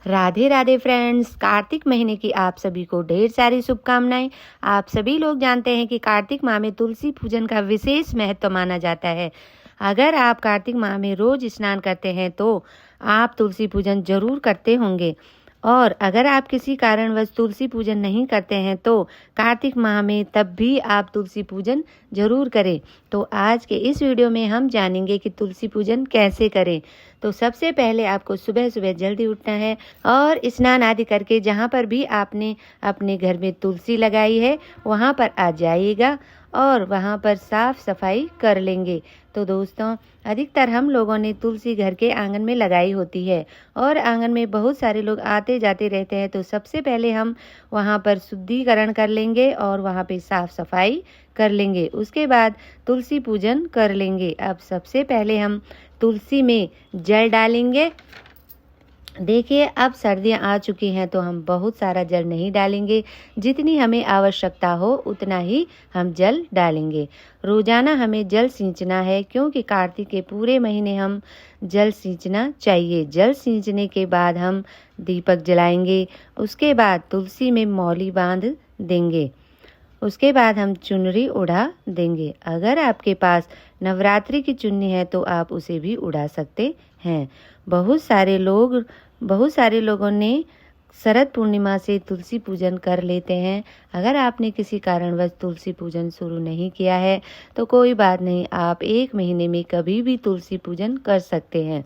Radhe Radhe friends, Kartik महीने की आप सभी को ढेर सारी शुभकामनाएं। आप सभी लोग जानते हैं कि कार्तिक माह में तुलसी पूजन का विशेष महत्व माना जाता है। अगर आप कार्तिक माह में रोज स्नान करते हैं तो आप तुलसी पूजन जरूर करते होंगे। और अगर आप किसी कारणवश तुलसी पूजन नहीं करते हैं तो कार्तिक माह में तब भी आप तुलसी पूजन जरूर करें। तो आज के इस वीडियो में हम जानेंगे कि तुलसी पूजन कैसे करें। तो सबसे पहले आपको सुबह सुबह जल्दी उठना है और स्नान आदि करके जहाँ पर भी आपने अपने घर में तुलसी लगाई है वहाँ पर आ जाइएगा और वहाँ पर साफ सफाई कर लेंगे। तो दोस्तों, अधिकतर हम लोगों ने तुलसी घर के आंगन में लगाई होती है और आंगन में बहुत सारे लोग आते जाते रहते हैं। तो सबसे पहले हम वहाँ पर शुद्धिकरण कर लेंगे और वहाँ पे साफ सफाई कर लेंगे। उसके बाद तुलसी पूजन कर लेंगे। अब सबसे पहले हम तुलसी में जल डालेंगे। देखिए, अब सर्दियाँ आ चुकी हैं तो हम बहुत सारा जल नहीं डालेंगे, जितनी हमें आवश्यकता हो उतना ही हम जल डालेंगे। रोजाना हमें जल सींचना है क्योंकि कार्तिक के पूरे महीने हम जल सींचना चाहिए। जल सींचने के बाद हम दीपक जलाएंगे। उसके बाद तुलसी में मौली बांध देंगे। उसके बाद हम चुनरी उड़ा देंगे। अगर आपके पास नवरात्रि की चुन्नी है तो आप उसे भी उड़ा सकते हैं। बहुत सारे लोगों ने शरद पूर्णिमा से तुलसी पूजन कर लेते हैं। अगर आपने किसी कारणवश तुलसी पूजन शुरू नहीं किया है तो कोई बात नहीं, आप 1 महीने में कभी भी तुलसी पूजन कर सकते हैं।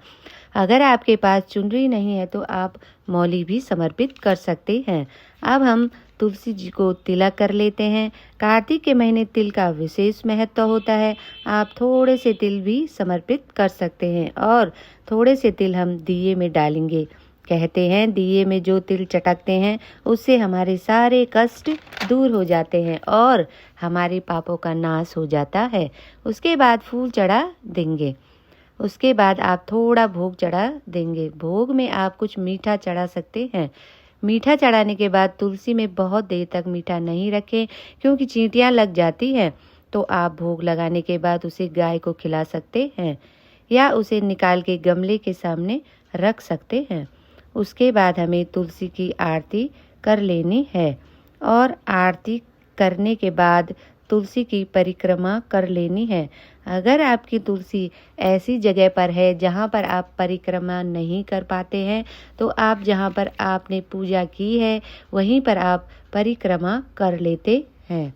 अगर आपके पास चुनरी नहीं है तो आप मौली भी समर्पित कर सकते हैं। अब हम तुलसी जी को तिलक कर लेते हैं। कार्तिक के महीने तिल का विशेष महत्व होता है। आप थोड़े से तिल भी समर्पित कर सकते हैं और थोड़े से तिल हम दिए में डालेंगे। कहते हैं दिए में जो तिल चटकते हैं उससे हमारे सारे कष्ट दूर हो जाते हैं और हमारे पापों का नाश हो जाता है। उसके बाद फूल चढ़ा देंगे। उसके बाद आप थोड़ा भोग चढ़ा देंगे। भोग में आप कुछ मीठा चढ़ा सकते हैं। मीठा चढ़ाने के बाद तुलसी में बहुत देर तक मीठा नहीं रखें क्योंकि चींटियां लग जाती हैं। तो आप भोग लगाने के बाद उसे गाय को खिला सकते हैं या उसे निकाल के गमले के सामने रख सकते हैं। उसके बाद हमें तुलसी की आरती कर लेनी है और आरती करने के बाद तुलसी की परिक्रमा कर लेनी है। अगर आपकी तुलसी ऐसी जगह पर है जहाँ पर आप परिक्रमा नहीं कर पाते हैं तो आप जहाँ पर आपने पूजा की है वहीं पर आप परिक्रमा कर लेते हैं।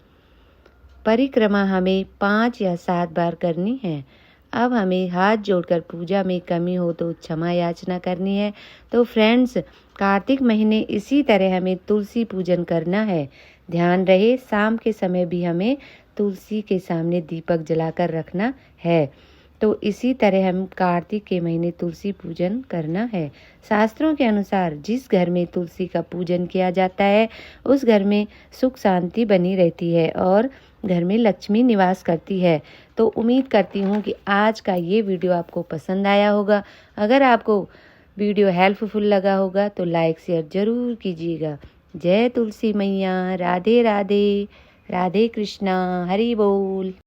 परिक्रमा हमें 5 या 7 बार करनी है। अब हमें हाथ जोड़कर पूजा में कमी हो तो क्षमा याचना करनी है। तो फ्रेंड्स, कार्तिक महीने इसी तरह हमें तुलसी पूजन करना है। ध्यान रहे शाम के समय भी हमें तुलसी के सामने दीपक जलाकर रखना है। तो इसी तरह हम कार्तिक के महीने तुलसी पूजन करना है। शास्त्रों के अनुसार जिस घर में तुलसी का पूजन किया जाता है उस घर में सुख शांति बनी रहती है और घर में लक्ष्मी निवास करती है। तो उम्मीद करती हूँ कि आज का ये वीडियो आपको पसंद आया होगा। अगर आपको वीडियो हेल्पफुल लगा होगा तो लाइक शेयर जरूर कीजिएगा। जय तुलसी मैया। राधे राधे। राधे कृष्णा। हरि बोल।